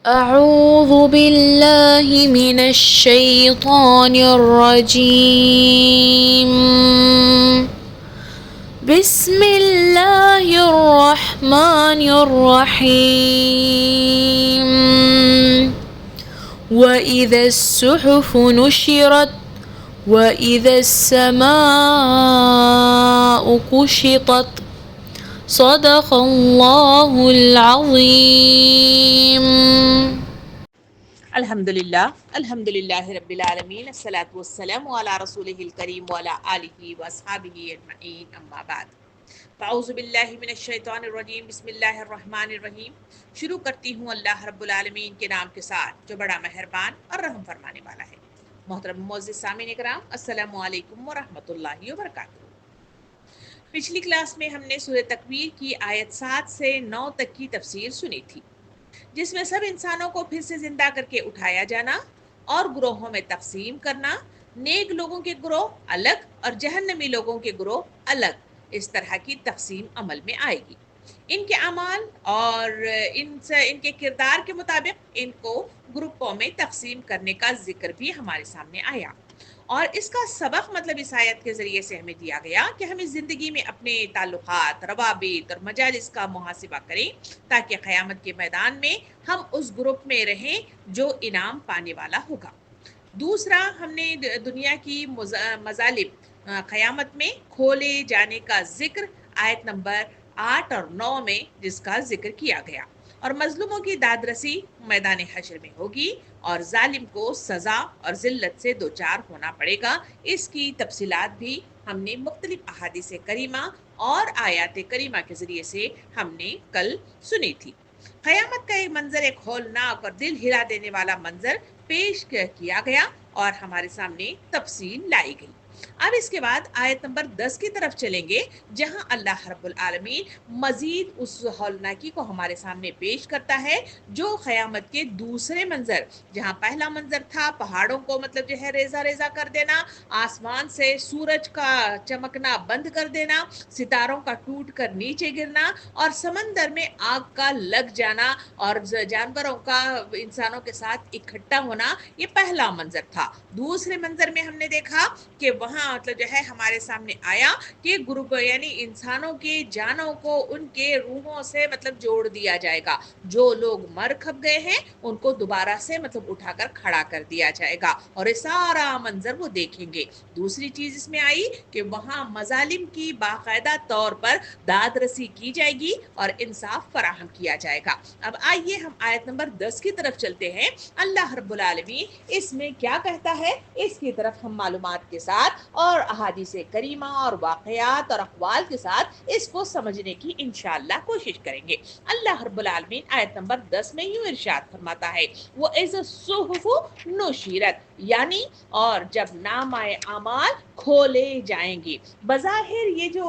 أعوذ بالله من الشيطان الرجيم. بسم الله الرحمن الرحيم. وإذا الصحف نشرت وإذا السماء كشطت صدق الله العظيم. الحمد للہ رب العالمین، الصلاۃ والسلام علی رسولہ الکریم وعلی آلہ واصحابہ اجمعین، اما بعد فاعوذ باللہ من الشیطان الرجیم، بسم اللہ الرحمن الرحیم۔ شروع کرتی ہوں اللہ رب العالمین کے نام کے ساتھ جو بڑا مہربان اور رحم فرمانے والا ہے۔ محترم معزز سامعین کرام، السلام علیکم ورحمۃ اللہ وبرکاتہ۔ پچھلی کلاس میں ہم نے سورہ تکویر کی آیت 7 سے 9 تک کی تفسیر سنی تھی، جس میں سب انسانوں کو پھر سے زندہ کر کے اٹھایا جانا اور گروہوں میں تقسیم کرنا، نیک لوگوں کے گروہ الگ اور جہنمی لوگوں کے گروہ الگ، اس طرح کی تقسیم عمل میں آئے گی۔ ان کے اعمال اور ان کے کردار کے مطابق ان کو گروپوں میں تقسیم کرنے کا ذکر بھی ہمارے سامنے آیا، اور اس کا سبق مطلب اس آیت کے ذریعے سے ہمیں دیا گیا کہ ہم اس زندگی میں اپنے تعلقات، روابط اور مجالس کا محاسبہ کریں تاکہ قیامت کے میدان میں ہم اس گروپ میں رہیں جو انعام پانے والا ہوگا۔ دوسرا، ہم نے دنیا کی مظالم قیامت میں کھولے جانے کا ذکر آیت نمبر 8 اور 9 میں جس کا ذکر کیا گیا، اور مظلوموں کی داد رسی میدان حشر میں ہوگی اور ظالم کو سزا اور ذلت سے دوچار ہونا پڑے گا۔ اس کی تفصیلات بھی ہم نے مختلف احادیث کریمہ اور آیات کریمہ کے ذریعے سے ہم نے کل سنی تھی۔ قیامت کا ایک منظر، ایک ہولناک اور دل ہلا دینے والا منظر پیش کیا گیا اور ہمارے سامنے تفصیل لائی گئی۔ اب اس کے بعد آیت نمبر 10 کی طرف چلیں گے، جہاں اللہ رب العالمین مزید اس ہولناکی کو ہمارے سامنے پیش کرتا ہے جو قیامت کے دوسرے منظر، جہاں پہلا منظر تھا پہاڑوں کو مطلب جو ہے ریزہ ریزہ کر دینا، آسمان سے سورج کا چمکنا بند کر دینا، ستاروں کا ٹوٹ کر نیچے گرنا، اور سمندر میں آگ کا لگ جانا اور جانوروں کا انسانوں کے ساتھ اکٹھا ہونا، یہ پہلا منظر تھا۔ دوسرے منظر میں ہم نے دیکھا کہ وہاں مطلب جو ہے ہمارے سامنے آیا کہ گروپ یعنی انسانوں کی جانوں کو ان کے روحوں سے مطلب جوڑ دیا جائے گا، جو لوگ مر کھپ گئے ہیں ان کو دوبارہ سے مطلب اٹھا کر کھڑا کر دیا جائے گا، اور یہ سارا منظر وہ دیکھیں گے۔ دوسری چیز اس میں آئی کہ وہاں مظالم کی باقاعدہ طور پر داد رسی کی جائے گی اور انصاف فراہم کیا جائے گا۔ اب آئیے ہم آیت نمبر 10 کی طرف چلتے ہیں۔ اللہ رب العالمین اس میں کیا کہتا ہے، اس کی طرف ہم معلومات کے ساتھ اور احادیث کریمہ اور واقعات اور اقوال کے ساتھ اس کو سمجھنے کی انشاءاللہ کوشش کریں گے۔ اللہ رب العالمین آیت نمبر 10 میں یوں ارشاد فرماتا ہے، وَإِذَا الصُّحُفُ نُشِرَتْ، یعنی اور جب نامہ اعمال کھولے جائیں گے۔ بظاہر یہ جو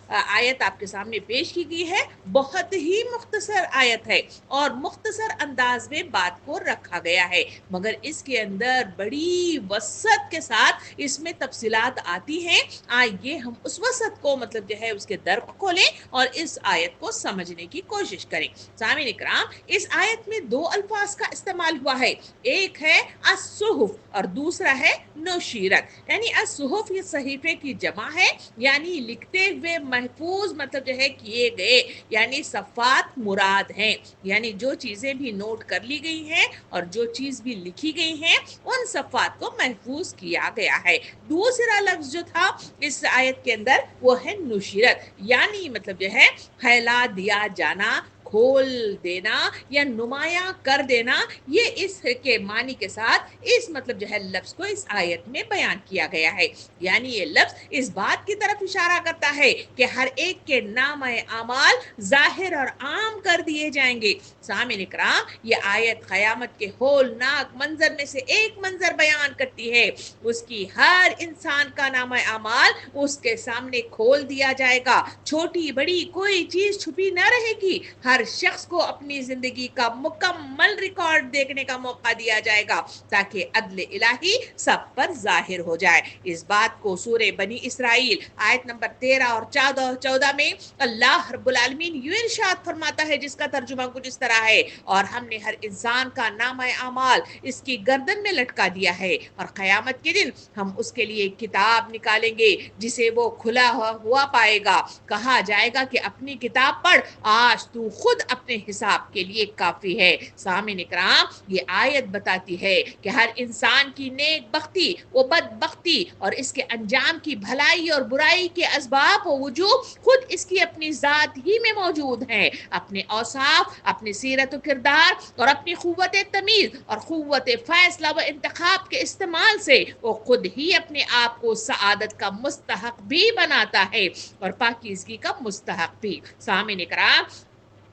آیت آپ کے سامنے پیش کی گئی ہے بہت ہی مختصر آیت ہے اور مختصر انداز میں بات کو رکھا گیا ہے، مگر اس کے اندر بڑی وسعت کے ساتھ اس میں تفصیلات آتی ہیں۔ آئیے ہم اس وسعت کو مطلب جو ہے اس کے در کو کھولیں اور اس آیت کو سمجھنے کی کوشش کریں۔ سامعین اکرام، اس آیت میں 2 الفاظ کا استعمال ہوا ہے، ایک ہے الصحف اور دوسرا ہے نشیرت، یعنی الصحف یہ صحیفے کی جمع ہے، یعنی لکھتے ہوئے محفوظ مطلب جو ہے کیے گئے، یعنی صفات مراد ہیں، یعنی جو چیزیں بھی نوٹ کر لی گئی ہیں اور جو چیز بھی لکھی گئی ہیں ان صفات کو محفوظ کیا گیا ہے۔ دوسرا لفظ جو تھا اس آیت کے اندر وہ ہے نشیرت، یعنی مطلب جو ہے پھیلا دیا جانا، کھول دینا یا نمایاں کر دینا، یہ اس کے معنی کے ساتھ اس مطلب جو ہے لفظ کو اس آیت میں بیان کیا گیا ہے۔ یعنی یہ لفظ اس بات کی طرف اشارہ کرتا ہے کہ ہر ایک کے نام اعمال ظاہر اور عام کر دیے جائیں گے۔ سامعین اکرام، یہ آیت قیامت کے ہولناک منظر میں سے ایک منظر بیان کرتی ہے، اس کی ہر انسان کا نام اعمال اس کے سامنے کھول دیا جائے گا، چھوٹی بڑی کوئی چیز چھپی نہ رہے گی، ہر ہر شخص کو اپنی زندگی کا مکمل ریکارڈ دیکھنے کا موقع دیا جائے گا تاکہ عدل الہی سب پر ظاہر ہو جائے۔ اس بات کو سورہ بنی اسرائیل آیت نمبر 13 اور 14 میں اللہ رب العالمین یوں ارشاد فرماتا ہے، جس کا ترجمہ کچھ اس طرح ہے: اور ہم نے ہر انسان کا نامہ اعمال اس کی گردن میں لٹکا دیا ہے، اور قیامت کے دن ہم اس کے لیے ایک کتاب نکالیں گے جسے وہ کھلا ہوا پائے گا۔ کہا جائے گا کہ اپنی کتاب پڑھ، آج تو خود اپنے حساب کے لیے کافی ہے۔ سامعین اکرام، یہ آیت بتاتی ہے کہ ہر انسان کی نیک بختی و بدبختی اور اس کے انجام کی بھلائی اور برائی کے اسباب و وجوہ خود اس کی اپنی ذات ہی میں موجود ہیں۔ اپنے اوصاف، اپنی سیرت و کردار اور اپنی قوت تمیز اور قوت فیصلہ و انتخاب کے استعمال سے وہ خود ہی اپنے آپ کو سعادت کا مستحق بھی بناتا ہے اور پاکیزگی کا مستحق بھی۔ سامعین اکرام،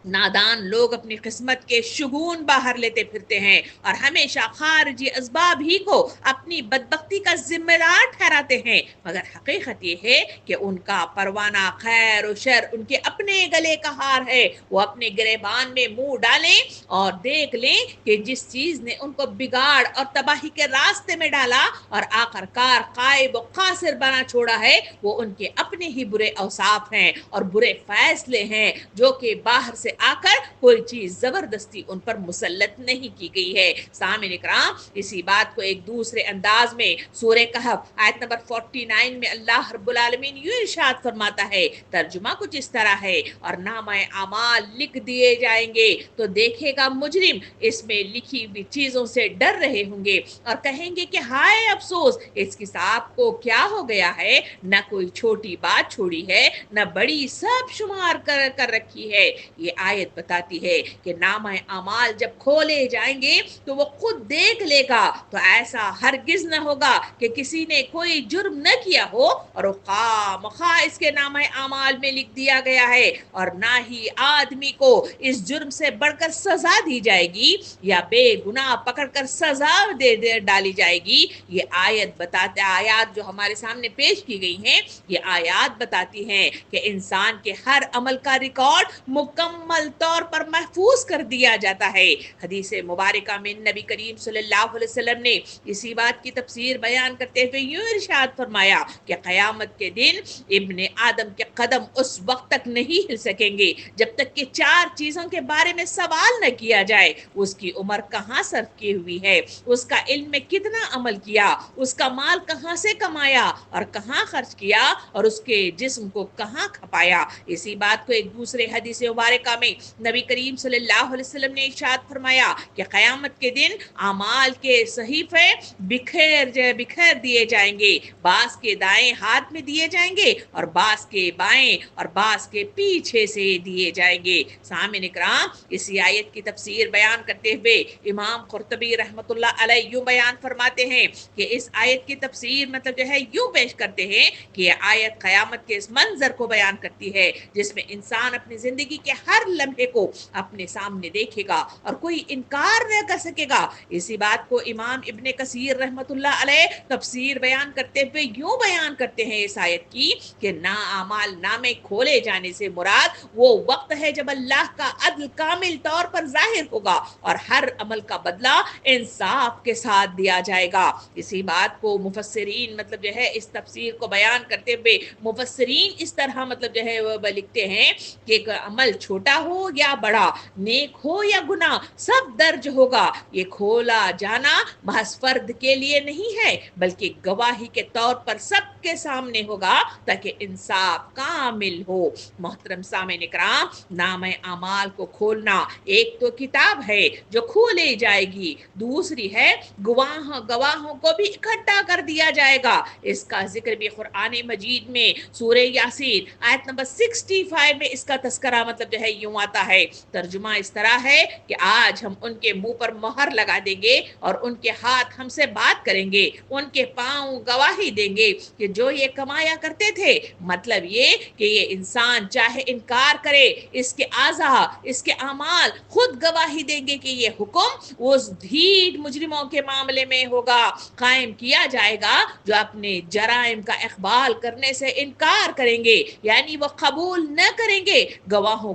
نادان لوگ اپنی قسمت کے شگون باہر لیتے پھرتے ہیں اور ہمیشہ خارجی اسباب ہی کو اپنی بدبختی کا ذمہ دار ٹھہراتے ہیں، مگر حقیقت یہ ہے کہ ان کا پروانہ خیر و شر ان کے اپنے گلے کا ہار ہے۔ وہ اپنے گریبان میں منہ ڈالیں اور دیکھ لیں کہ جس چیز نے ان کو بگاڑ اور تباہی کے راستے میں ڈالا اور آخر کار غائب و خاسر بنا چھوڑا ہے، وہ ان کے اپنے ہی برے اوصاف ہیں اور برے فیصلے ہیں، جو کہ باہر سے آ کر کوئی چیز زبردستی ان پر مسلط نہیں کی گئی ہے۔ سامعین اکرام، اسی بات کو ایک دوسرے انداز میں سورہ کہف آیت نمبر 49 میں اللہ رب العالمین یوں ارشاد فرماتا ہے، ترجمہ کچھ اس طرح ہے: اور نامہ اعمال لکھ دیے جائیں گے تو دیکھے گا مجرم اس میں لکھی ہوئی چیزوں سے ڈر رہے ہوں گے اور کہیں گے کہ ہائے افسوس، اس کتاب کو کیا ہو گیا ہے، نہ کوئی چھوٹی بات چھوڑی ہے نہ بڑی، سب شمار کر رکھی ہے۔ یہ آیت بتاتی ہے کہ نامہ اعمال جب کھولے جائیں گے تو وہ خود دیکھ لے گا، تو ایسا ہرگز نہ ہوگا کہ کسی نے کوئی جرم نہ کیا ہو اور وہ خواہ اس کے نامہ اعمال میں لکھ دیا گیا ہے، اور نہ ہی آدمی کو اس جرم سے بڑھ کر سزا دی جائے گی یا بے گناہ پکڑ کر سزا دے ڈالی جائے گی۔ یہ آیات جو ہمارے سامنے پیش کی گئی ہیں، یہ آیات بتاتی ہیں کہ انسان کے ہر عمل کا ریکارڈ مکمل طور پر محفوظ کر دیا جاتا ہے۔ حدیث مبارکہ میں نبی کریم صلی اللہ علیہ وسلم نے اسی بات کی تفسیر بیان کرتے ہوئے یوں ارشاد فرمایا کہ قیامت کے دن ابن آدم کے قدم اس وقت تک نہیں ہل سکیں گے جب تک کہ 4 چیزوں کے بارے میں سوال نہ کیا جائے: اس کی عمر کہاں صرف کی ہوئی ہے، اس کا علم میں کتنا عمل کیا، اس کا مال کہاں سے کمایا اور کہاں خرچ کیا، اور اس کے جسم کو کہاں کھپایا۔ اسی بات کو ایک دوسرے حدیث مبارکہ میں نبی کریم صلی اللہ علیہ وسلم نے ارشاد فرمایا کہ قیامت کے دن اعمال کے صحیفے بکھیر دیے جائیں گے، بعض کے دائیں ہاتھ میں دیے جائیں گے اور بعض کے بائیں اور بعض کے پیچھے سے دیے جائیں گے۔ سامعین اکرام، اسی آیت کی تفسیر بیان کرتے ہوئے امام قرطبی رحمۃ اللہ علیہ یوں بیان فرماتے ہیں کہ اس آیت کی تفسیر مطلب جو ہے یوں پیش کرتے ہیں کہ یہ آیت قیامت کے اس منظر کو بیان کرتی ہے جس میں انسان اپنی زندگی کے ہر لمحے کو اپنے سامنے دیکھے گا اور کوئی انکار نہ کر سکے گا۔ اسی بات کو امام ابن کثیر رحمۃ اللہ علیہ تفسیر بیان کرتے ہوئے یوں بیان کرتے ہیں اس آیت کی کہ اعمال نامے کھولے جانے سے مراد وہ وقت ہے جب اللہ کا عدل کامل طور پر ظاہر ہوگا اور ہر عمل کا بدلہ انصاف کے ساتھ دیا جائے گا۔ اسی بات کو مفسرین مطلب جو ہے اس تفسیر کو بیان کرتے ہوئے مفسرین اس طرح مطلب جو ہے وہ لکھتے ہیں کہ ایک عمل چھوٹا ہو یا بڑا، نیک ہو یا گناہ، سب درج ہوگا۔ یہ کھولا جانا محض فرد کے لیے نہیں ہے بلکہ گواہی کے طور پر سب کے سامنے ہوگا تاکہ انصاف کامل ہو۔ محترم سامعین اکرام، نامہ اعمال کو کھولنا ایک تو کتاب ہے جو کھولے جائے گی، دوسری ہے گواہوں کو بھی اکٹھا کر دیا جائے گا۔ اس کا ذکر بھی قرآن مجید میں سورہ یاسین آیت نمبر 65 میں اس کا تذکرہ مطلب جو ہے یوں آتا ہے، ترجمہ اس طرح ہے کہ آج ہم ان کے منہ پر مہر لگا دیں گے اور ان کے ہاتھ ہم سے بات کریں گے، ان کے پاؤں گواہی دیں گے کہ جو یہ کمایا کرتے تھے۔ مطلب یہ کہ یہ انسان چاہے انکار کرے، اس کے اعضاء، اس کے اعمال خود گواہی دیں گے کہ یہ حکم اس ڈھیٹ مجرموں کے معاملے میں ہوگا، قائم کیا جائے گا جو اپنے جرائم کا اقبال کرنے سے انکار کریں گے، یعنی وہ قبول نہ کریں گے، گواہوں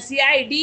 CID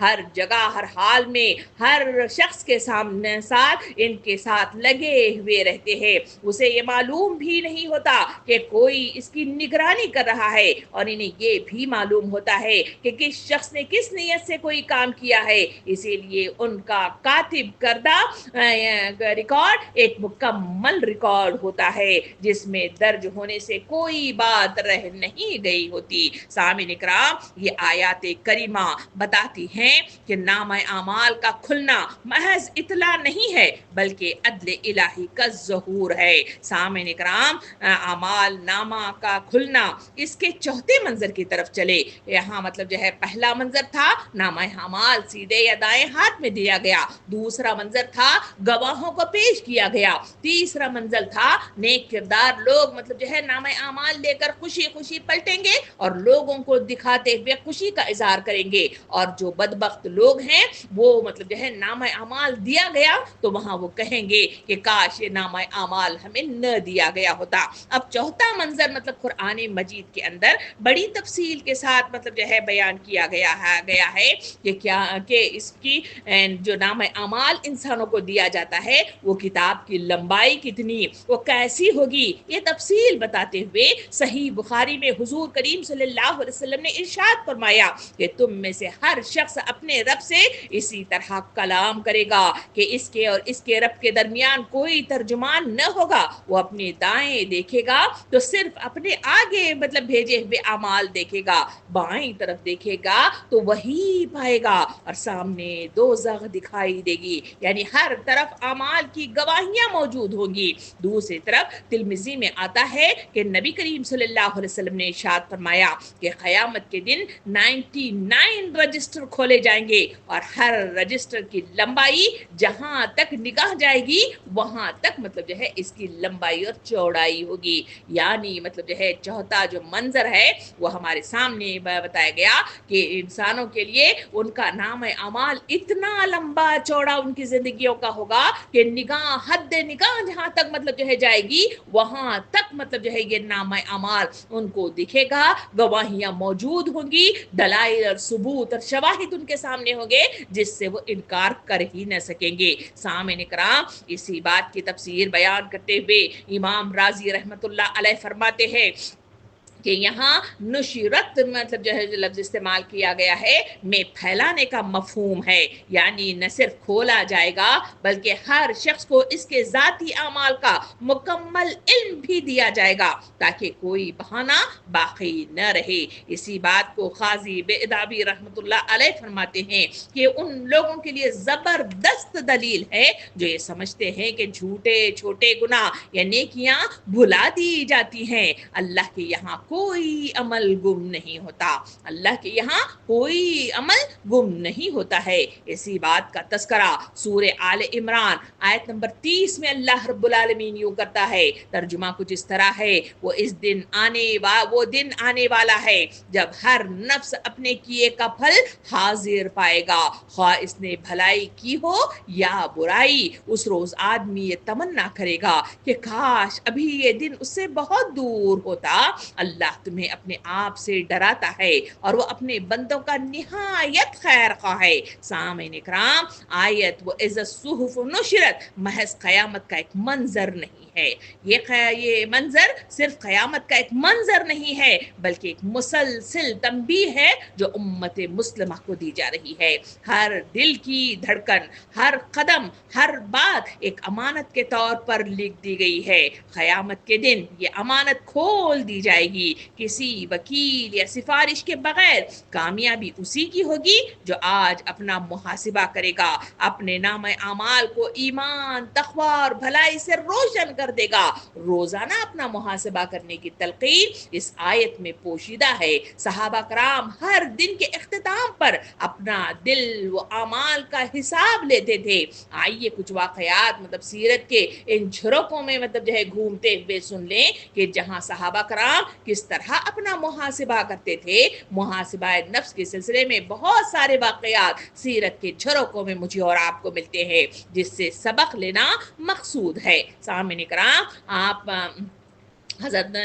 ہر جگہ ہر حال میں ہر شخص کے سامنے ساتھ ان کے ساتھ لگے ہوئے رہتے ہیں۔ اسے یہ معلوم بھی نہیں ہوتا کہ کوئی اس کی نگرانی کر رہا ہے، اور انہیں یہ بھی معلوم ہوتا ہے کہ کس شخص نے کس نیت سے کوئی کام کیا ہے، اسی لیے ان کا کاتب کردہ ریکارڈ ایک مکمل ریکارڈ ہوتا ہے جس میں درج ہونے سے کوئی بات رہ نہیں گئی ہوتی۔ سامعین اکرام، یہ آیات کریمہ بتاتی ہیں کہ نامہ اعمال کا کھلنا محض اطلاع نہیں ہے بلکہ عدل الہی کا ظہور ہے۔ سامعین اکرام، اعمال نامہ کا کھلنا اس کے چوتھے منظر کی طرف چلے۔ یہاں مطلب جو ہے پہلا منظر تھا نامہ اعمال سیدھے یا دائیں ہاتھ میں دیا گیا، دوسرا منظر تھا گواہوں کو پیش کیا گیا، تیسرا منظر تھا نیک کردار لوگ مطلب جو ہے نامہ اعمال لے کر خوشی خوشی پلٹیں گے اور لوگوں کو دکھاتے ہوئے خوشی کا اظہار کریں گے، اور جو بدبخت لوگ ہیں وہ مطلب جو ہے نامہ اعمال دیا گیا تو وہاں وہ کہیں گے کہ کاش یہ نامہ اعمال ہمیں نہ دیا گیا ہوتا۔ اب چوتھا منظر مطلب قرآن مجید کے اندر بڑی تفصیل کے ساتھ مطلب جو ہے بیان کیا گیا ہے کہ کیا کہ اس کی جو نامہ اعمال انسانوں کو دیا جاتا ہے وہ کتاب کی لمبائی کتنی، وہ کیسی ہوگی، یہ تفصیل بتاتے ہوئے صحیح بخاری میں حضور کریم صلی اللہ علیہ وسلم نے ارشاد فرمایا کہ تم میں سے ہر شخص اپنے رب سے اسی طرح کلام کرے گا کہ اس کے اور اس کے رب کے درمیان کوئی ترجمان نہ ہوگا۔ وہ اپنے دائیں دیکھے گا تو صرف اپنے آگے مطلب بھیجے ہوئے اعمال دیکھے گا، بائیں طرف دیکھے گا تو وہی پائے گا، اور سامنے دوزخ دکھائی دے گی، یعنی ہر طرف اعمال کی گواہیاں موجود ہوں گی۔ دوسری طرف ترمذی میں آتا ہے کہ نبی کریم صلی اللہ علیہ وسلم نے ارشاد فرمایا کہ قیامت کے دن 99 رجسٹر کھولے جائیں گے، اور ہر رجسٹر کی لمبائی جہاں تک نگاہ جائے گی وہاں تک مطلب جو ہے اس کی لمبائی اور چوڑائی ہوگی، یعنی مطلب جو ہے چوتھا جو منظر ہے وہ ہمارے سامنے بتایا گیا کہ انسانوں کے لیے ان کا نام اعمال اتنا لمبا چوڑا ان کی زندگیوں کا ہوگا کہ نگاہ حد نگاہ جہاں تک مطلب جو ہے جائے گی وہاں تک مطلب جو ہے یہ نام اعمال ان کو دکھے گا، گواہیاں موجود ہوں گی، دلائل اور ثبوت اور شواہد ان کے سامنے ہوں گے جس سے وہ انکار کر ہی نہ سکیں گے۔ سامعین کرام، اسی بات کی تفسیر بیان کرتے ہوئے امام رازی رحمت اللہ علیہ فرماتے ہیں کہ یہاں نشرت مطلب جو ہے جو لفظ استعمال کیا گیا ہے میں پھیلانے کا مفہوم ہے، یعنی نہ صرف کھولا جائے گا بلکہ ہر شخص کو اس کے ذاتی اعمال کا مکمل علم بھی دیا جائے گا تاکہ کوئی بہانہ باقی نہ رہے۔ اسی بات کو قاضی بغدادی رحمت اللہ علیہ فرماتے ہیں کہ ان لوگوں کے لیے زبردست دلیل ہے جو یہ سمجھتے ہیں کہ جھوٹے چھوٹے گناہ یا نیکیاں بھلا دی جاتی ہیں، اللہ کے یہاں کوئی عمل گم نہیں ہوتا، اللہ کے یہاں کوئی عمل گم نہیں ہوتا ہے۔ اسی بات کا تذکرہ سورہ آل عمران آیت نمبر 30 میں اللہ رب العالمین یوں کرتا ہے، ترجمہ کچھ اس طرح ہے، وہ دن آنے والا ہے جب ہر نفس اپنے کیے کا پھل حاضر پائے گا، خواہ اس نے بھلائی کی ہو یا برائی۔ اس روز آدمی یہ تمنا کرے گا کہ کاش ابھی یہ دن اس سے بہت دور ہوتا۔ اللہ تمہیں اپنے آپ سے ڈراتا ہے اور وہ اپنے بندوں کا نہایت خیر خواہ ہے۔ سامعین اکرام، آیت وَإِذَا الصُّحُفُ نُشِرَتْ محض قیامت کا ایک منظر نہیں ہے، یہ منظر صرف قیامت کا ایک منظر نہیں ہے بلکہ ایک مسلسل تنبیہ ہے جو امت مسلمہ کو دی جا رہی ہے۔ ہر دل کی دھڑکن، ہر قدم، ہر بات ایک امانت کے طور پر لکھ دی گئی ہے۔ قیامت کے دن یہ امانت کھول دی جائے گی، کسی وکیل یا سفارش کے بغیر۔ کامیابی اسی کی ہوگی جو آج اپنا محاسبہ کرے گا، اپنے نام اعمال کو ایمان، تقوی اور بھلائی سے روشن کر دے گا۔ روزانہ اپنا محاسبہ کرنے کی تلقین اس آیت میں پوشیدہ ہے۔ صحابہ کرام ہر دن کے اختتام پر اپنا دل و اعمال کا حساب لیتے تھے۔ آئیے کچھ واقعات مطلب سیرت کے ان جھروکوں میں مطلب جو ہے گھومتے ہوئے سن لیں کہ جہاں صحابہ کرام کس طرح اپنا محاسبہ کرتے تھے۔ محاسبہ نفس کے سلسلے میں بہت سارے واقعات سیرت کے جھروکوں میں مجھے اور آپ کو ملتے ہیں جس سے سبق لینا مقصود ہے۔ سامعین کرام، آپ حضرت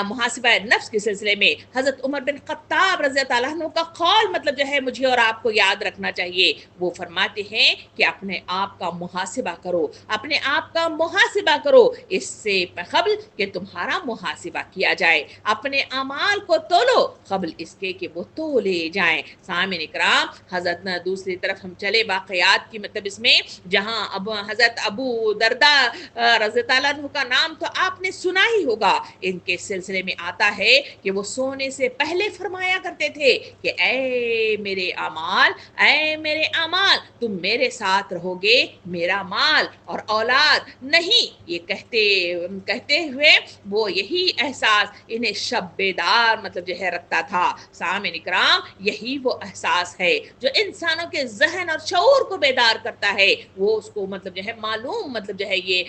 محاسبہ نفس کے سلسلے میں حضرت عمر بن خطاب رضی اللہ عنہ کا قول مطلب جو ہے مجھے اور آپ کو یاد رکھنا چاہیے. وہ فرماتے ہیں کہ اپنے آپ کا محاسبہ کرو، اپنے آپ کا محاسبہ کرو اس سے قبل کہ تمہارا محاسبہ کیا جائے. اپنے اعمال کو تولو قبل اس کے کہ وہ تولے جائیں. سامعین اکرام، حضرت دوسری طرف ہم چلے واقعات کی مطلب اس میں، جہاں حضرت ابو دردہ رضی اللہ عنہ کا نام تو آپ نے سنا ہی ہوگا. ان کے سلسلے میں آتا ہے کہ وہ سونے سے پہلے فرمایا کرتے تھے کہ اے میرے اعمال، اے میرے اعمال، تم میرے ساتھ رہو گے، میرا مال اور اولاد نہیں. یہ کہتے ہوئے وہ یہی احساس انہیں شب بیدار مطلب جو ہے رکھتا تھا. سامعین اکرام، یہی وہ احساس ہے جو انسانوں کے ذہن اور شعور کو بیدار کرتا ہے. وہ اس کو مطلب جو ہے معلوم مطلب جو ہے یہ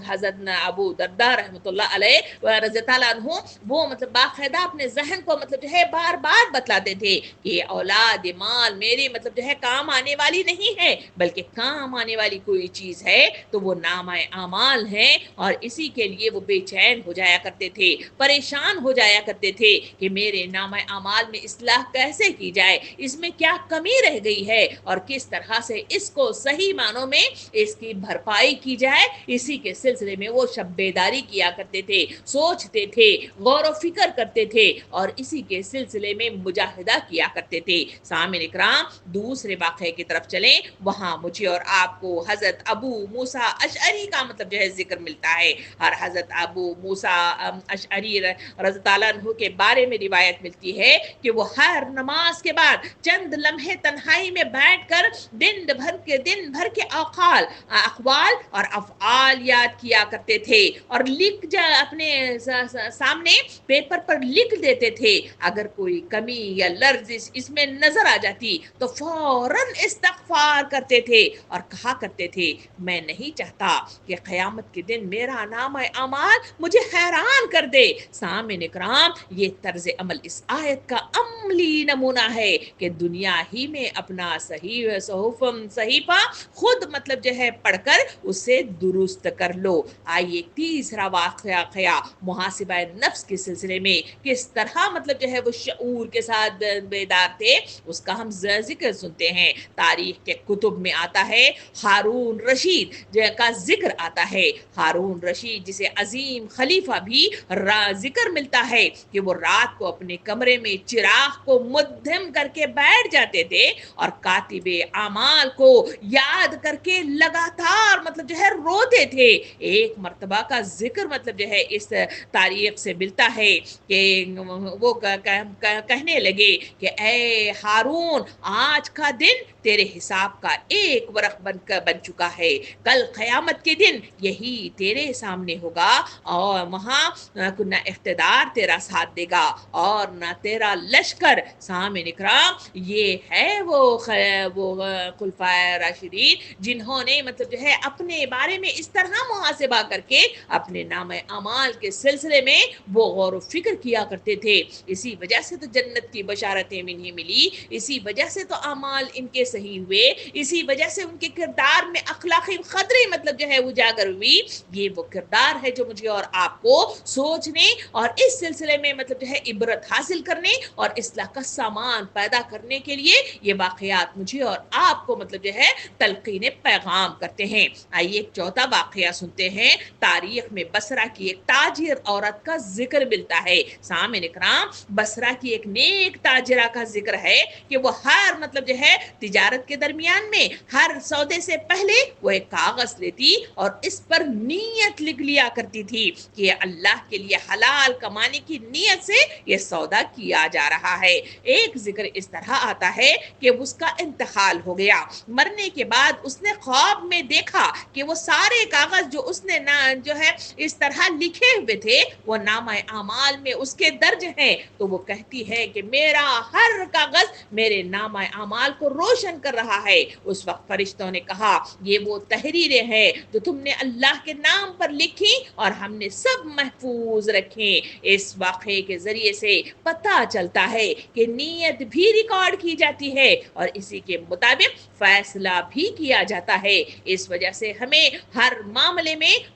حضرت ابو دردہ رحمۃ اللہ علیہ رضی اللہ عنہ وہ مطلب باقاعدہ اپنے ذہن کو مطلب جو ہے بار بار بتلاتے تھے کہ یہ اولاد، یہ مال میری مطلب جو ہے کام آنے والی نہیں ہے، بلکہ کام آنے والی کوئی چیز ہے تو وہ نامہ اعمال ہے. اور اسی کے لیے وہ بے چین ہو جایا کرتے تھے، پریشان ہو جایا کرتے تھے کہ میرے نامہ اعمال میں اصلاح کیسے کی جائے، اس میں کیا کمی رہ گئی ہے اور کس طرح سے اس کو صحیح معنوں میں اس کی بھرپائی کی جائے. اسی کے سلسلے میں وہ شب بیداری کیا کرتے تھے، سوچتے تھے، غور و فکر کرتے تھے اور اسی کے سلسلے میں مجاہدہ کیا کرتے تھے. سامعین اکرام، دوسرے واقعے کی طرف چلیں، وہاں مجھے اور آپ کو حضرت ابو موسیٰ اشعری کا مطلب جو ہے ذکر ملتا ہے. اور حضرت ابو موسیٰ اشعری رضی اللہ عنہ کے بارے میں روایت ملتی ہے کہ وہ ہر نماز کے بعد چند لمحے تنہائی میں بیٹھ کر دن بھر کے اقوال اور افعال یاد کیا کرتے تھے اور اپنے سامنے پیپر پر لکھ دیتے تھے. اگر کوئی کمی یا لرزش اس میں نظر آ جاتی تو فوراً استغفار کرتے تھے اور کہا کرتے تھے میں نہیں چاہتا کہ قیامت کے دن میرا نامہ اعمال مجھے حیران کر دے. سامعین اکرام، یہ طرز عمل اس آیت کا عملی نمونہ ہے کہ دنیا ہی میں اپنا صحیفہ خود مطلب جو ہے پڑھ کر اسے درست کر لو. آئیے تیسرا واقعہ محاسبہ نفس کے سلسلے میں کس طرح مطلب جو ہے وہ شعور کے ساتھ بیدار تھے اس کا ہم ذکر سنتے ہیں. تاریخ کے کتب میں آتا ہے، ہارون رشید کا ذکر آتا ہے. ہارون رشید جسے عظیم خلیفہ بھی ذکر ملتا ہے کہ وہ رات کو اپنے کمرے میں چراغ کو مدھم کر کے بیٹھ جاتے تھے اور کاتب اعمال کو یاد کر کے لگاتار مطلب جو ہے روتے تھے. ایک مرتبہ کا ذکر مطلب جو ہے اس تاریخ سے ملتا ہے کہ وہ کہنے لگے کہ اے ہارون، آج کا دن تیرے حساب کا ایک ورق بن چکا ہے. کل قیامت کے دن یہی تیرے سامنے ہوگا اور وہاں نہ اقتدار تیرا ساتھ دے گا اور نہ تیرا لشکر. سامعین اکرام، یہ ہے وہ خلفائے راشدین جنہوں نے مطلب جو ہے اپنے بارے میں اس طرح محاسبہ کر کے اپنے نامہ اعمال کے سلسلے میں وہ غور و فکر کیا کرتے تھے. اسی وجہ سے تو جنت کی بشارتیں انہیں ملی، اسی وجہ سے تو اعمال ان کے صحیح ہوئے، اسی وجہ سے ان کے کردار میں اخلاقی قدریں مطلب جو ہے اجاگر ہوئی. یہ وہ کردار ہے جو مجھے اور آپ کو سوچنے اور اس سلسلے میں مطلب جو ہے عبرت حاصل کرنے اور اصلاح کا سامان پیدا کرنے کے لیے یہ واقعات مجھے اور آپ کو مطلب جو ہے تلقین پیغام کرتے ہیں. آئیے ایک چوتھا واقعہ سنتے ہیں. تاریخ میں بصرہ کی ایک تاجر عورت کا ذکر ملتا ہے. سامعین اکرام، بصرہ کی ایک نیک تاجرہ کا ذکر ہے کہ وہ ہر مطلب جو ہے تجارت کے درمیان میں ہر سودے سے پہلے وہ ایک کاغذ لیتی اور اس پر نیت لکھ لیا کرتی تھی کہ اللہ کے لیے حلال کمانے کی نیت سے یہ سودا کیا جا رہا ہے. ایک ذکر اس طرح آتا ہے کہ اس کا انتقال ہو گیا. مرنے کے بعد اس نے خواب میں دیکھا کہ وہ سارے کاغذ جو اس نے جو ہے اس طرح لکھے ہوئے تھے وہ نامہ اعمال میں اس کے درج ہیں. تو وہ کہتی ہے کہ میرا ہر کاغذ میرے نامہ اعمال کو روشن کر رہا ہے. اس وقت فرشتوں نے کہا یہ وہ تحریریں ہیں جو تم نے اللہ کے نام پر لکھی اور ہم نے سب محفوظ رکھیں. اس واقعے کے ذریعے سے پتہ چلتا ہے کہ نیت بھی ریکارڈ کی جاتی ہے اور اسی کے مطابق فیصلہ بھی کیا جاتا ہے. اس وجہ سے ہمیں ہر معاملے میں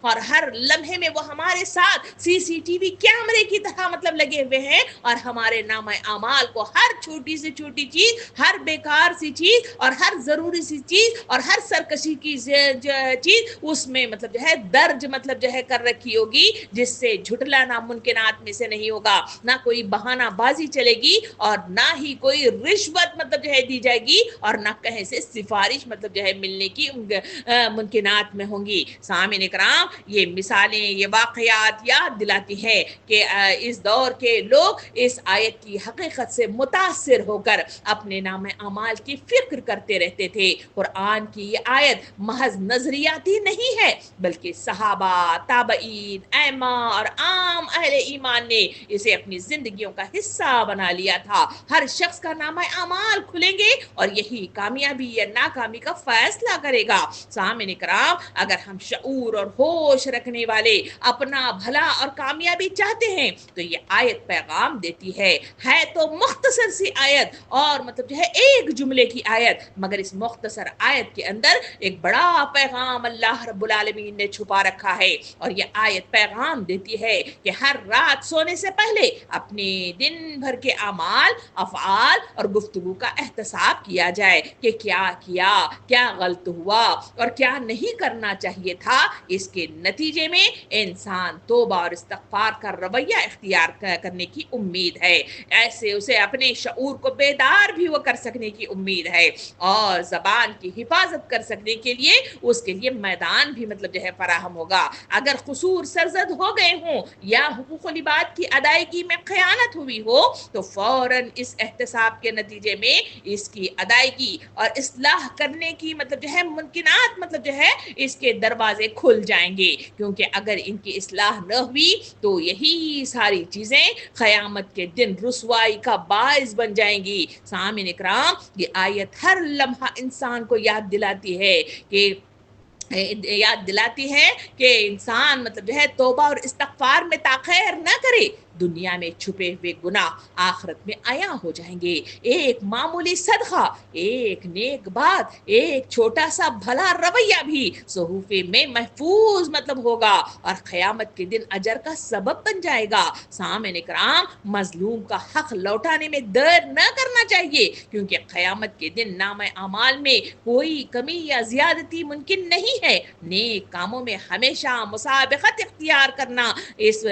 اور ہر لمحے میں وہ ہمارے ساتھ CCTV کیمرے کی طرح مطلب لگے ہوئے ہیں اور ہمارے نامہ اعمال کو ہر چھوٹی سے چھوٹی چیز، ہر بیکار سی چیز اور ہر ضروری سی چیز اور ہر سرکشی کی چیز اس میں مطلب جو ہے درج مطلب جو ہے کر رکھی ہوگی، جس سے جھٹلانا ممکنات میں سے نہیں ہوگا، نہ کوئی بہانہ بازی چلے گی اور نہ ہی کوئی رشوت مطلب جو ہے دی جائے گی اور نہ کہیں سے سفارش مطلب جو ہے ملنے کی ممکنات میں ہوں گی۔ سامعین اکرام، یہ مثالیں، یہ واقعات یاد دلاتی ہے کہ اس دور کے لوگ اس آیت کی حقیقت سے متاثر ہو کر اپنے نام اعمال کی فکر کرتے رہتے تھے۔ قرآن کی یہ آیت محض نظریاتی نہیں ہے، بلکہ صحابہ، تابعین، ائمہ اور عام اہل ایمان نے اسے اپنی زندگیوں کا حصہ بنا لیا تھا۔ ہر شخص کا نامہ اعمال کھلیں گے اور یہی کامیابی یا ناکامی کا فیصلہ کرے گا۔ سامعین کرام، اگر ہم شعور اور ہوش رکھنے والے اپنا بھلا اور کامیابی چاہتے ہیں تو یہ آیت پیغام دیتی ہے تو مختصر سی آیت اور مطلب جو ہے ایک جملے کی آیت، مگر اس مختصر آیت کے اندر ایک بڑا پیغام اللہ رب العالمین نے چھپا رکھا ہے۔ اور یہ آیت پیغام دیتی ہے کہ ہر رات سونے سے پہلے اپنے دن بھر کے اعمال، افعال اور گفتگو کا احتساب کیا جائے کہ کیا کیا، کیا غلط ہوا اور کیا نہیں کرنا چاہیے تھا۔ اس کے نتیجے میں انسان توبہ اور استغفار کا رویہ اختیار کرنے کی امید ہے، ایسے اسے اپنے شعور کو بیدار بھی وہ کر سکنے کی امید ہے اور زبان کی حفاظت کر سکنے کے لیے اس کے لیے میدان بھی مطلب جو ہے فراہم ہوگا۔ اگر قصور سرزد ہو گئے ہوں یا حقوق العباد کی ادائیگی میں خیانت ہوئی ہو تو فوراً اس احتساب کے نتیجے میں اس کی ادائیگی اور اصلاح کرنے کی مطلب جو ہے ممکنات مطلب جو ہے اس کے دروازے کھل جائیں گے، کیونکہ اگر ان کی اصلاح نہ ہوئی تو یہی ساری چیزیں قیامت کے دن رسوائی کا باعث بن جائیں گی۔ سامعین اکرام، یہ آیت ہر لمحہ انسان کو یاد دلاتی ہے کہ انسان مطلب جو ہے توبہ اور استغفار میں تاخیر نہ کرے۔ دنیا میں چھپے ہوئے گناہ آخرت میں عیاں ہو جائیں گے۔ ایک معمولی صدقہ، ایک نیک بات، ایک چھوٹا سا بھلا رویہ بھی صحف میں محفوظ مطلب ہوگا اور قیامت کے دن اجر کا سبب بن جائے گا۔ سامعین اکرام، مظلوم کا حق لوٹانے میں دیر نہ کرنا چاہیے، کیونکہ قیامت کے دن نامہ اعمال میں کوئی کمی یا زیادتی ممکن نہیں ہے۔ نیک کاموں میں ہمیشہ مسابقت اختیار کرنا اس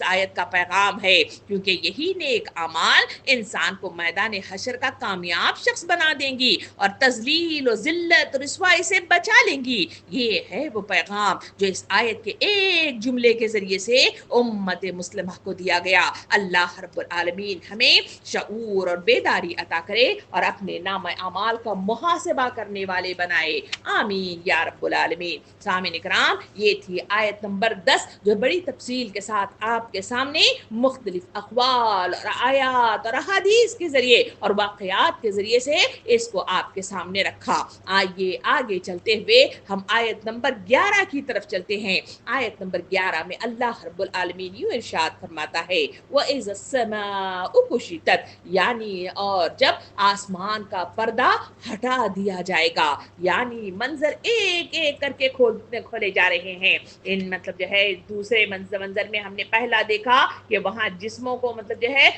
آیت کا پیغام ہے، کیونکہ یہی نیک اعمال انسان کو میدان حشر کا کامیاب شخص بنا دیں گی اور تذلیل و ذلت و رسوائی سے بچا لیں گی۔ یہ ہے وہ پیغام جو اس آیت کے ایک جملے کے ذریعے سے امت مسلمہ کو دیا گیا۔ اللہ رب العالمین ہمیں شعور اور بیداری عطا کرے اور اپنے نامہ اعمال کا محاسبہ کرنے والے بنائے، آمین یا رب العالمین۔ سامعین اکرام، یہ تھی آیت نمبر 10 جو بڑی تفصیل کے ساتھ آپ کے سامنے مختلف اقوال اور آیات اور احادیث کے ذریعے اور واقعات کے ذریعے سے اس کو آپ کے سامنے رکھا۔ آئیے آگے چلتے ہوئے ہم آیت نمبر 11 کی طرف چلتے ہیں۔ آیت نمبر 11 میں اللہ رب العالمین یوں ارشاد فرماتا ہے، وَإِذَا السَّمَاءُ كُشِطَتْ، یعنی اور جب آسمان کا پردہ ہٹا دیا جائے گا، یعنی منظر ایک ایک کر کے کھولے جا رہے ہیں۔ ان مطلب جو ہے دوسرے منظر میں ہم نے پہلا دیکھا کہ وہاں جسموں کو مطلب جو ہے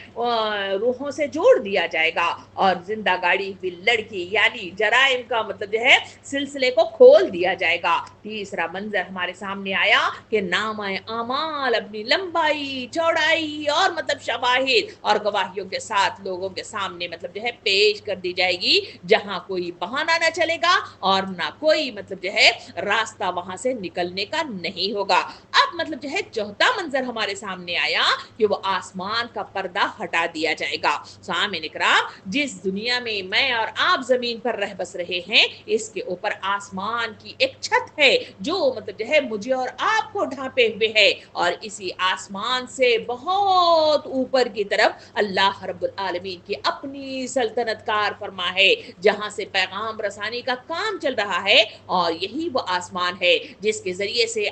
روحوں سے جوڑ دیا جائے گا اور زندہ گاڑی ہوئی لڑکی یعنی جرائم کا مطلب جو ہے سلسلے کو کھول دیا جائے گا۔ تیسرا منظر ہمارے سامنے آیا کہ نامہ اعمال اپنی لمبائی، چوڑائی اور مطلب شواہد اور گواہیوں کے ساتھ لوگوں کے سامنے مطلب جو ہے پیش کر دی جائے گی، جہاں کوئی بہانہ نہ چلے گا اور نہ کوئی مطلب جو ہے راستہ وہاں سے نکلنے کا نہیں ہوگا۔ اب مطلب جو ہے چوتھا منظر ہمارے سامنے آیا کہ وہ آسمان کا پردہ ہٹا دیا جائے گا۔ سامعین اکرام، جس دنیا میں میں اور آپ زمین پر رہ بس رہے ہیں، اس کے اوپر آسمان کی ایک چھت ہے جو مطلب جو ہے مجھے اور آپ کو ڈھانپے ہوئے ہے، اور اسی آسمان سے بہت اوپر کی طرف اللہ رب العالمین کی اپنی سلطنت کار فرما ہے، جہاں سے پیغام رسانی کا کام چل رہا ہے، اور یہی وہ آسمان ہے جس کے ذریعے سے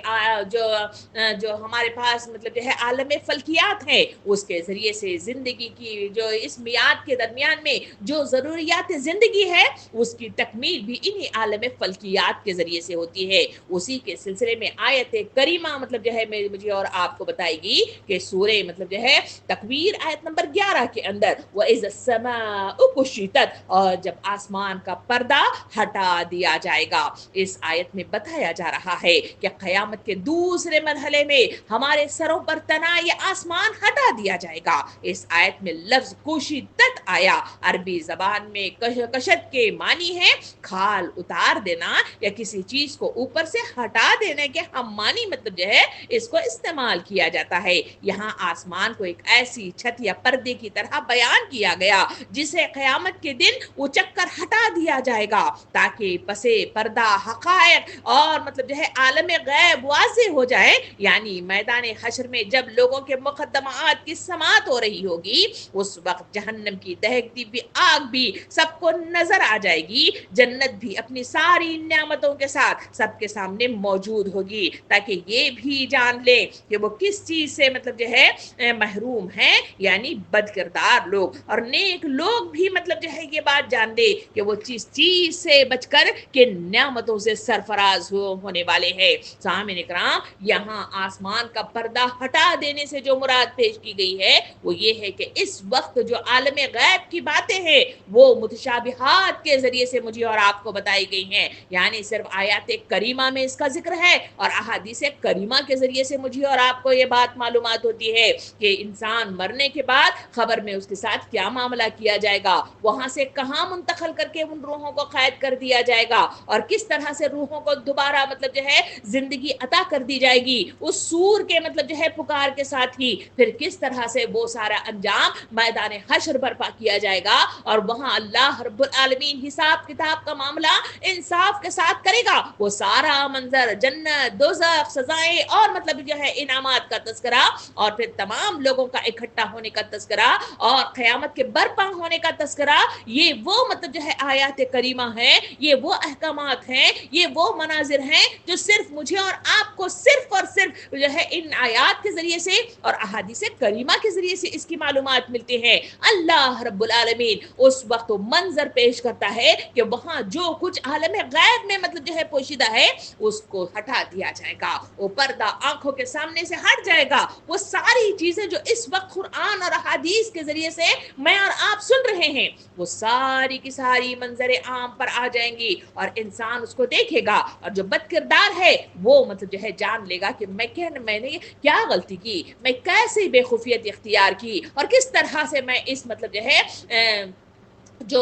جو جو ہمارے پاس مطلب جو ہے عالم فلکیات ہے، اس کے ذریعے سے زندگی کی جو اس میعاد کے درمیان میں جو ضروریات زندگی ہے اس کی تکمیل بھی انہی عالم فلکیات کے ذریعے سے ہوتی ہے۔ اسی کے سلسلے میں آیت کریمہ مطلب جو ہے مجھے اور آپ کو بتائے گی کہ سورہ مطلب جو ہے تکویر آیت نمبر 11 کے اندر وَإِذَا السَّمَاءُ كُشِطَتْ، اور جب آسمان کا پردہ ہٹا دیا جائے گا۔ اس آیت میں بتایا جا رہا ہے کہ قیامت کے دوسرے مرحلے میں ہمارے سروں پر تنا یہ آسمان ہٹا دیا جائے گا۔ اس آیت میں لفظ کوشیدت آیا، عربی زبان میں کشت کے معنی ہے کھال اتار دینا یا کسی چیز کو اوپر سے ہٹا دینے کے ہم معنی مطلب جو ہے اس کو استعمال کیا جاتا ہے۔ یہاں آسمان کو ایک ایسی چھت یا پردے کی طرح بیان کیا گیا جسے قیامت کے دن اچک کر ہٹا دیا جائے گا تاکہ پسے پردہ حقائق اور مطلب جو ہے عالم غیب واضح ہو جائے، یعنی میدان حشر میں جب لوگوں کے مقدمات کی سماعت ہو رہی ہوگی اس وقت جہنم کی دہکتی بھی آگ بھی سب کو نظر آ جائے گی، جنت بھی اپنی ساری نعمتوں کے ساتھ سب کے سامنے موجود ہوگی تاکہ یہ بھی جان لے کہ وہ کس چیز سے مطلب جو ہے محروم ہیں، یعنی بد کردار لوگ، اور نیک لوگ بھی مطلب جو ہے یہ بات جان دے کہ وہ چیز سے بچ کر کہ نعمتوں سے سرفراز ہونے والے ہیں۔ سامعین اکرام، یہاں آسمان کا پردہ ہٹا دینے سے جو مراد پیش کی گئی ہے وہ یہ ہے کہ اس وقت جو عالم غیب کی باتیں ہیں وہ متشابہات کے ذریعے سے مجھے اور آپ کو بتائی گئی ہیں، یعنی صرف آیات کریمہ میں اس کا ذکر ہے اور احادیث کریمہ کے ذریعے سے مجھے اور آپ کو یہ بات معلومات ہوتی ہے کہ انسان مرنے کے بعد خبر میں اس کے ساتھ کیا معاملہ کیا جائے گا، وہاں سے کہاں منتقل کر کے ان روحوں کو قید کر دیا جائے گا اور کس طرح سے روحوں کو دوبارہ مطلب جو ہے زندگی عطا کر دی جائے گی اس سور کے مطلب جو ہے پکار کے ساتھ ہی، پھر کس طرح سے وہ سارا انجام میدان حشر برپا کیا جائے گا اور وہاں اللہ رب العالمین حساب کتاب کا معاملہ انصاف کے ساتھ کرے گا۔ وہ سارا منظر جنت، دوزخ، سزائیں اور مطلب جو ہے انعامات کا تذکرہ اور پھر تمام لوگوں کا اکٹھا ہونے کا تذکرہ اور قیامت کے برپا ہونے کا تذکرہ، یہ وہ مطلب جو ہے آیات کریمہ ہیں، یہ وہ احکامات ہیں، یہ وہ مناظر ہیں جو صرف مجھے اور آپ کو صرف اور صرف جو ہے ان آیات کے ذریعے سے اور احادیث کریمہ کے ذریعے سے اس کی معلومات ملتی ہیں۔ اللہ رب العالمین اس وقت منظر پیش کرتا ہے کہ وہاں جو کچھ عالم غیب میں مطلب جو ہے پوشیدہ ہے اس کو ہٹا دیا جائے گا، وہ پردہ آنکھوں کے سامنے سے ہٹ جائے گا، وہ ساری چیزیں جو اس وقت قرآن اور احادیث کے ذریعے سے میں اور آپ سن رہے ہیں وہ ساری کی ساری منظر عام پر آ جائیں گی اور انسان اس کو دیکھے گا، اور جو بد کردار ہے وہ مطلب جو ہے جان لے گا کہ میں نے کیا غلطی کی، میں کیسے بے خفیت اختیار کی اور کس طرح سے میں اس مطلب جو ہے جو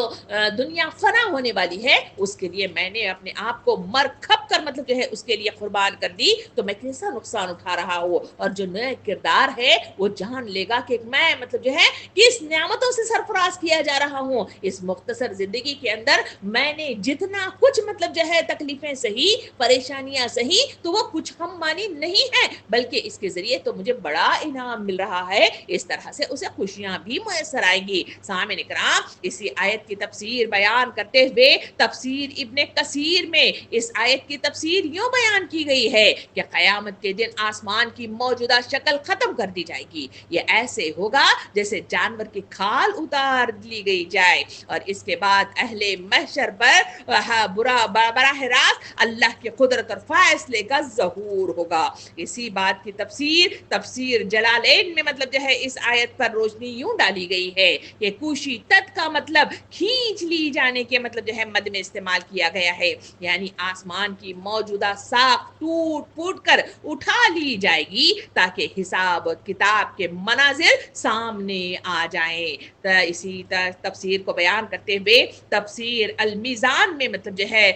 دنیا فنا ہونے والی ہے اس کے لیے میں نے اپنے آپ کو مر کھپ کر مطلب جو ہے اس کے لیے قربان کر دی، تو میں کیسا نقصان اٹھا رہا ہوں۔ اور جو نئے کردار ہے وہ جان لے گا کہ میں مطلب جو ہے کس نعمتوں سے سرفراز کیا جا رہا ہوں۔ اس مختصر زندگی کے اندر میں نے جتنا کچھ مطلب جو ہے تکلیفیں سہی، پریشانیاں سہی، تو وہ کچھ ہم مانی نہیں ہے، بلکہ اس کے ذریعے تو مجھے بڑا انعام مل رہا ہے، اس طرح سے اسے خوشیاں بھی میسر آئیں گی۔ سامعین کرام، اسی آیت کی تفسیر بیان کرتے ہوئے تفسیر ابن کثیر میں اس آیت کی تفسیر یوں بیان کی گئی ہے کہ قیامت کے دن آسمان کی موجودہ شکل ختم کر دی جائے گی، یہ ایسے ہوگا جیسے جانور کی کھال اتار لی گئی جائے، اور اس کے بعد اہل محشر پر براہ راست اللہ کی قدرت اور فیصلے کا ظہور ہوگا۔ اسی بات کی تفسیر جلالین میں مطلب جو ہے اس آیت پر روشنی یوں ڈالی گئی ہے کہ کوشی تت کا مطلب کھینچ لی جانے کے مطلب جو ہے مد میں استعمال کیا گیا ہے، یعنی آسمان کی موجودہ ساخت ٹوٹ پھوٹ کر اٹھا لی جائے گی تاکہ حساب و کتاب کے مناظر سامنے آ جائیں۔ اسی تفسیر کو بیان کرتے ہوئے تفسیر المیزان میں مطلب جو ہے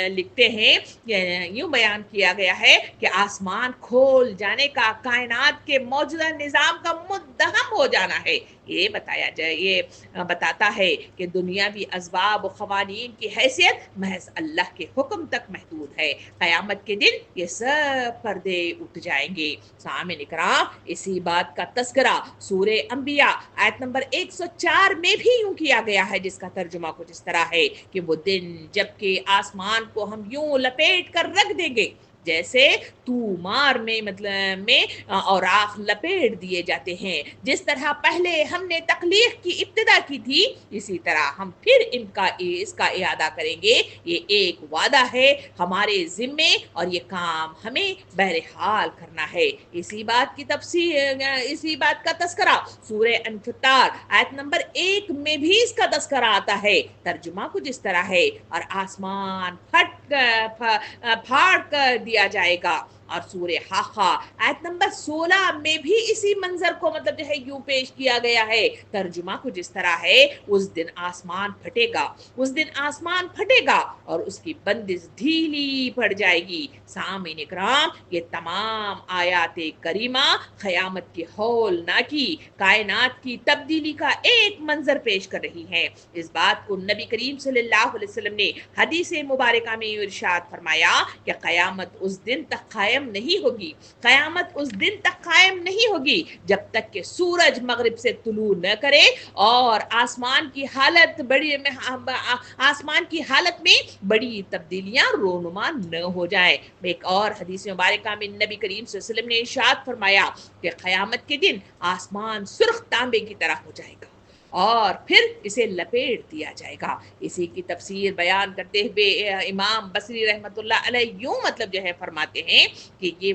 لکھتے ہیں، یوں بیان کیا گیا ہے کہ آسمان کھول جانے کا کائنات کے موجودہ نظام کا مدھم ہو جانا ہے، یہ بتاتا ہے کہ دنیاوی اسباب و قوانین کی حیثیت محض اللہ کے حکم تک محدود ہے، قیامت کے دن یہ سب پردے اٹھ جائیں گے۔ سامعین اکرام، اسی بات کا تذکرہ سورہ انبیاء آیت نمبر 104 میں بھی یوں کیا گیا ہے، جس کا ترجمہ کچھ اس طرح ہے کہ وہ دن جب کہ آسمان کو ہم یوں لپیٹ کر رکھ دیں گے جیسے تومار میں اوراق لپیٹ دیے جاتے ہیں. جس طرح پہلے ہم نے تخلیق کی ابتدا کی تھی اسی طرح ہم پھر اس کا اعادہ کریں گے. یہ ایک وعدہ ہے ہمارے ذمے اور یہ کام ہمیں بہرحال کرنا ہے. اسی بات کی تفصیل، اسی بات کا تذکرہ سورہ انفطار آیت نمبر 1 میں بھی اس کا تذکرہ آتا ہے. ترجمہ کچھ اس طرح ہے، اور آسمان پھاڑ کر دیا جائے گا. اور سورہ حاقہ آیت نمبر 16 میں بھی اسی منظر کو یوں پیش کیا گیا ہے. ترجمہ کچھ اس طرح ہے، اس دن آسمان پھٹے گا، اس دن آسمان پھٹے گا اور اس کی بندش ڈھیلی پڑ جائے گی. سامعین اکرام، یہ تمام آیات کریمہ قیامت کی ہولناکی، کائنات کی تبدیلی کا ایک منظر پیش کر رہی ہیں. اس بات کو نبی کریم صلی اللہ علیہ وسلم نے حدیث مبارکہ میں ارشاد فرمایا کہ قیامت اس دن تک قائم نہیں ہوگی، قیامت اس دن تک قائم نہیں ہوگی جب تک کہ سورج مغرب سے طلوع نہ کرے اور آسمان کی حالت میں بڑی تبدیلیاں رونما نہ ہو جائیں. ایک اور حدیث مبارکہ میں نبی کریم صلی اللہ علیہ وسلم نے ارشاد فرمایا کہ قیامت کے دن آسمان سرخ تانبے کی طرح ہو جائے گا اور پھر اسے لپیٹ دیا جائے گا. اسی کی تفسیر بیان کرتے ہوئے امام بصری رحمۃ اللہ علیہ یوں فرماتے ہیں کہ یہ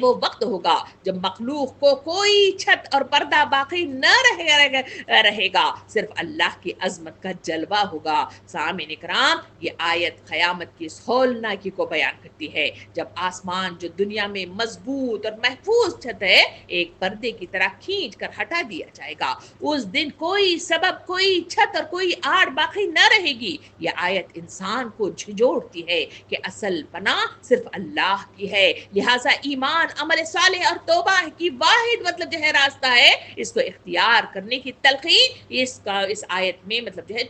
وہ وقت ہوگا جب مخلوق کو کوئی چھت اور پردہ باقی نہ رہے گا، صرف اللہ کی عظمت کا جلوہ ہوگا. سامعین اکرام، یہ آیت قیامت کی اس ہولناکی کو بیان کرتی ہے جب آسمان جو دنیا میں مضبوط اور محفوظ چھت ہے ایک پردے کی طرح کھینچ کر ہٹا دیا جائے گا. اس دن کوئی سبب، کوئی چھت اور کوئی آڑ باقی نہ رہے گی. یہ آیت انسان کو جھنجھوڑتی ہے کہ اصل پناہ صرف اللہ کی ہے، لہٰذا ایمان، عمل صالح اور توبہ کی واحد راستہ ہے. اس کو اختیار کرنے کی تلقین اس آیت میں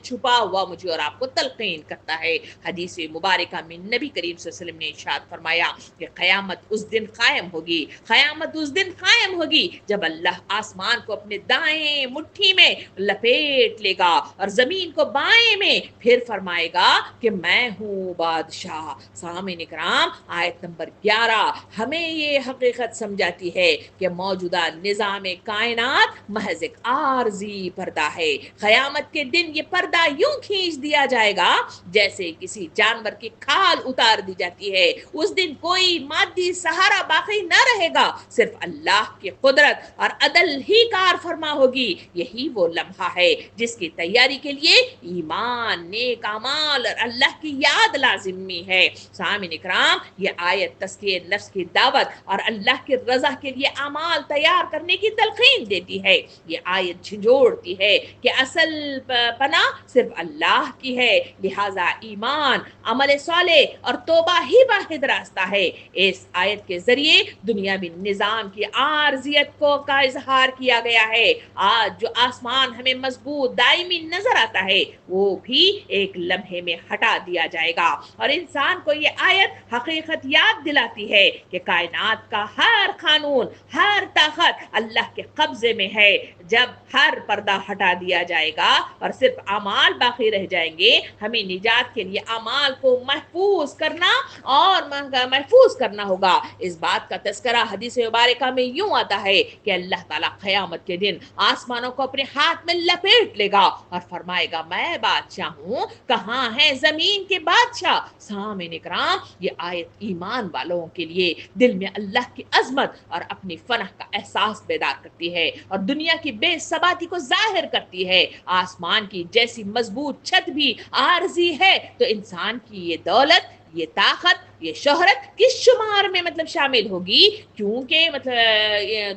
چھپا ہوا مجھے اور آپ کو تلقین کرتا ہے. حدیث مبارکہ میں نبی کریم صلی اللہ علیہ وسلم نے ارشاد فرمایا کہ قیامت اس دن قائم ہوگی، قیامت اس دن قائم ہوگی جب اللہ آسمان کو اپنے دائیں مٹھی میں لپیٹ لے گا اور زمین کو بائیں میں، پھر فرمائے گا کہ میں ہوں بادشاہ. سامعین اکرام، آیت نمبر 11 ہمیں یہ حقیقت سمجھاتی ہے کہ موجودہ نظام کائنات محض ایک عارضی پردہ ہے. قیامت کے دن یہ پردہ یوں کھینچ دیا جائے گا جیسے کسی جانور کی کھال اتار دی جاتی ہے. اس دن کوئی مادی سہارا باقی نہ رہے گا، صرف اللہ کی قدرت اور عدل ہی کار فرما ہوگی. یہی وہ لمحہ ہے جس کی تیاری کے لیے ایمان، نیک اعمال اور اللہ کی یاد لازمی ہے. سامعین اکرام، یہ آیت تزکیہ نفس کی دعوت اور اللہ کی رضا کے لیے اعمال تیار کرنے کی تلقین دیتی ہے. یہ آیت جھنجھوڑتی ہے کہ اصل پناہ صرف اللہ کی ہے، لہٰذا ایمان، عمل صالح اور توبہ ہی واحد راستہ ہے. اس آیت کے ذریعے دنیاوی نظام کی عارضیت کا اظہار کیا گیا ہے. آج جو آسمان ہمیں مضبوط دائمی نظر آتا ہے وہ بھی ایک لمحے میں ہٹا دیا جائے گا. اور انسان کو یہ آیت حقیقت یاد دلاتی ہے کہ کائنات کا ہر قانون، ہر طاقت اللہ کے قبضے میں ہے. جب ہر پردہ ہٹا دیا جائے گا اور صرف اعمال باقی رہ جائیں گے، ہمیں نجات کے لیے اعمال کو محفوظ کرنا ہوگا. اس بات کا تذکرہ حدیث مبارکہ میں یوں آتا ہے کہ اللہ تعالیٰ قیامت کے دن آسمانوں کو اپنے ہاتھ میں لپیٹ لے گا اور فرمائے گا میں بادشاہ ہوں، کہاں ہے زمین کے بادشاہ. سامعین اکرام، یہ آیت ایمان والوں کے لیے دل میں اللہ کی عظمت اور اپنی فنح کا احساس بیدار کرتی ہے اور دنیا کی بے ثباتی کو ظاہر کرتی ہے. آسمان کی جیسی مضبوط چھت بھی عارضی ہے تو انسان کی یہ دولت، یہ طاقت، یہ شہرت کس شمار میں شامل ہوگی؟ کیونکہ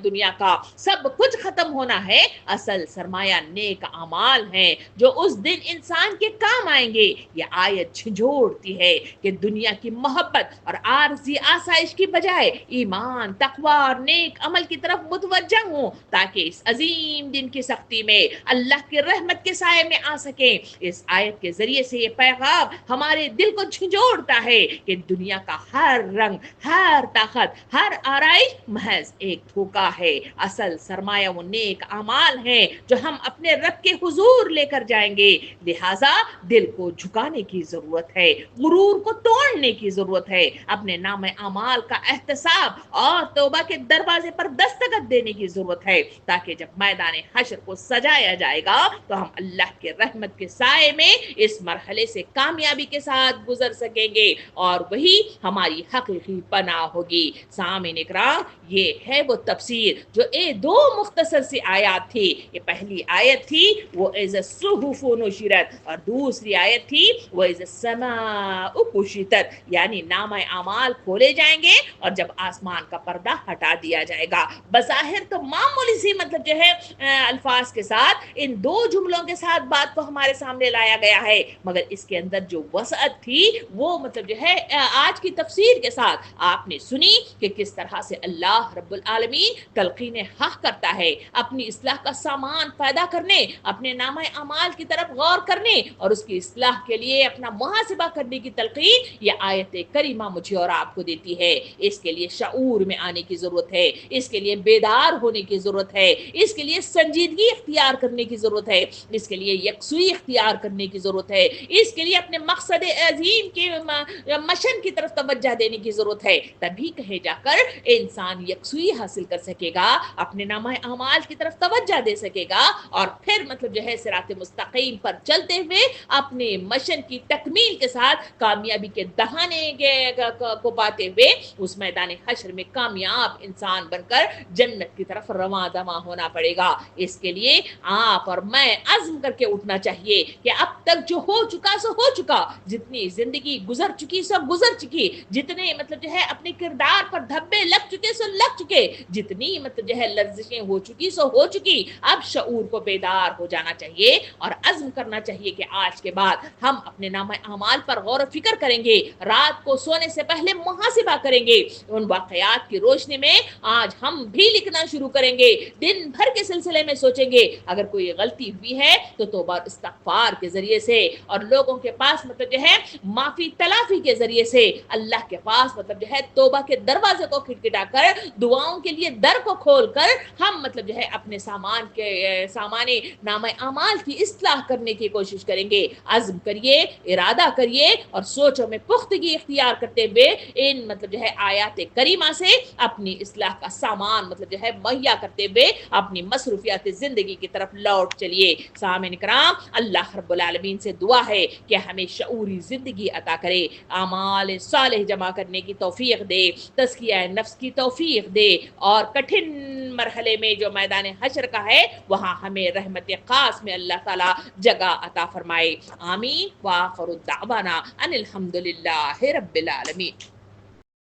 دنیا کا سب کچھ ختم ہونا ہے. اصل سرمایہ نیک اعمال ہیں جو اس دن انسان کے کام آئیں گے. یہ آیت جھنجھوڑتی ہے کہ دنیا کی محبت اور عارضی آسائش کی بجائے ایمان، تقوی اور نیک عمل کی طرف متوجہ ہوں تاکہ اس عظیم دن کی سختی میں اللہ کی رحمت کے سائے میں آ سکیں. اس آیت کے ذریعے سے یہ پیغام ہمارے دل کو جھنجھوڑتا ہے کہ دنیا کا ہر رنگ، ہر طاقت، ہر آرائش محض ایک دھوکا ہے. اصل سرمایہ وہ نیک اعمال ہیں جو ہم اپنے رب کے حضور لے کر جائیں گے. لہٰذا دل کو جھکانے کی ضرورت ہے، غرور کو توڑنے کی ضرورت ہے، اپنے نام اعمال کا احتساب اور توبہ کے دروازے پر دستخط دینے کی ضرورت ہے، تاکہ جب میدان حشر کو سجایا جائے گا تو ہم اللہ کے رحمت کے سائے میں اس مرحلے سے کامیابی کے ساتھ گزر سکیں گے، اور وہی ہماری حقیقی پناہ ہوگی. سامعین اکرام، یہ ہے وہ تفسیر جو دو مختصر سی آیات تھی. یہ پہلی آیت تھی وہ اذا الصحف نشرت، اور دوسری آیت تھی وہ اذا السماء کشطت، یعنی نامہ اعمال کھولے جائیں گے اور جب آسمان کا پردہ ہٹا دیا جائے گا. بظاہر تو معمولی سی مطلب جو ہے الفاظ کے ساتھ ان دو جملوں کے ساتھ بات کو ہمارے سامنے لایا گیا ہے، مگر اس کے اندر جو وسعت تھی وہ مطلب جو ہے آج کی تفسیر کے ساتھ آپ نے سنی کہ کس طرح سے اللہ رب العالمین تلقین حق کرتا ہے، اپنی اصلاح کا سامان پیدا کرنے، اپنے نامہ اعمال کی طرف غور کرنے اور اس کی اصلاح کے لیے اپنا محاسبہ کرنے کی تلقین یہ آیت کریمہ مجھے اور آپ کو دیتی ہے. اس کے لیے شعور میں آنے کی ضرورت ہے، اس کے لیے بیدار ہونے کی ضرورت ہے، اس کے لیے سنجیدگی اختیار کرنے کی ضرورت ہے، اس کے لیے یکسوئی اختیار کرنے کی ضرورت ہے، اس کے لیے اپنے مقصد عظیم کے مشن کی طرف توجہ دینے کی ضرورت ہے. تبھی کہے جا کر انسان یکسوئی حاصل کر سکے گا، اپنے نامہ اعمال کی طرف توجہ دے سکے گا، اور پھر مطلب جو ہے صراط مستقیم پر چلتے ہوئے اپنے مشن کی تکمیل کے ساتھ کامیابی کے دہانے کو پاتے ہوئے اس میدان حشر میں کامیاب انسان بن کر جنت کی طرف رواں دواں ہونا پڑے گا. اس کے لیے آپ اور میں عزم کر کے اٹھنا چاہیے کہ اب تک جو ہو چکا سو ہو چکا، جتنی زندگی گزر چکی سو گزر چکی، جتنے مطلب جو ہے اپنے کردار پر دھبے لگ چکے سو لگ چکے، جتنی مطلب جو ہے لرزشیں ہو چکی سو ہو چکی. اب شعور کو بیدار ہو جانا چاہیے اور عزم کرنا چاہیے کہ آج کے بعد ہم اپنے نامہ اعمال پر غور و فکر کریں گے، رات کو سونے سے پہلے محاسبہ کریں گے، ان واقعات کی روشنی میں آج ہم بھی لکھنا شروع کریں گے، دن بھر کے سلسلے میں سوچیں گے اگر کوئی غلطی ہوئی ہے تو توبہ استغفار کے ذریعے سے اور لوگوں کے پاس مطلب جو ہے معافی تلافی کے ذریعے سے اللہ کے پاس مطلب جو ہے توبہ کے دروازے کو کھٹکھٹا کر دعاؤں کے لیے در کو کھول کر ہم مطلب جو ہے اپنے سامان نامہ اعمال کی اصلاح کرنے کی کوشش کریں گے. عزم کریے، ارادہ کریے اور سوچوں میں پختگی اختیار کرتے ہوئے ان مطلب جو ہے آیات کریمہ سے اپنی اصلاح کا سامان مطلب جو ہے مہیا کرتے ہوئے اپنی مصروفیات زندگی کی طرف لوٹ چلیے. سامعین کرام، اللہ رب العالمین سے دعا ہے کہ ہمیں شعوری زندگی عطا کرے، اعمال صالح جمع کرنے کی توفیق دے، تزکیہ نفس کی توفیق دے، اور کٹھن مرحلے میں جو میدان حشر کا ہے وہاں ہمیں رحمت خاص میں اللہ تعالی جگہ عطا فرمائے. آمین. وآخر دعوانا ان الحمد للہ رب العالمین.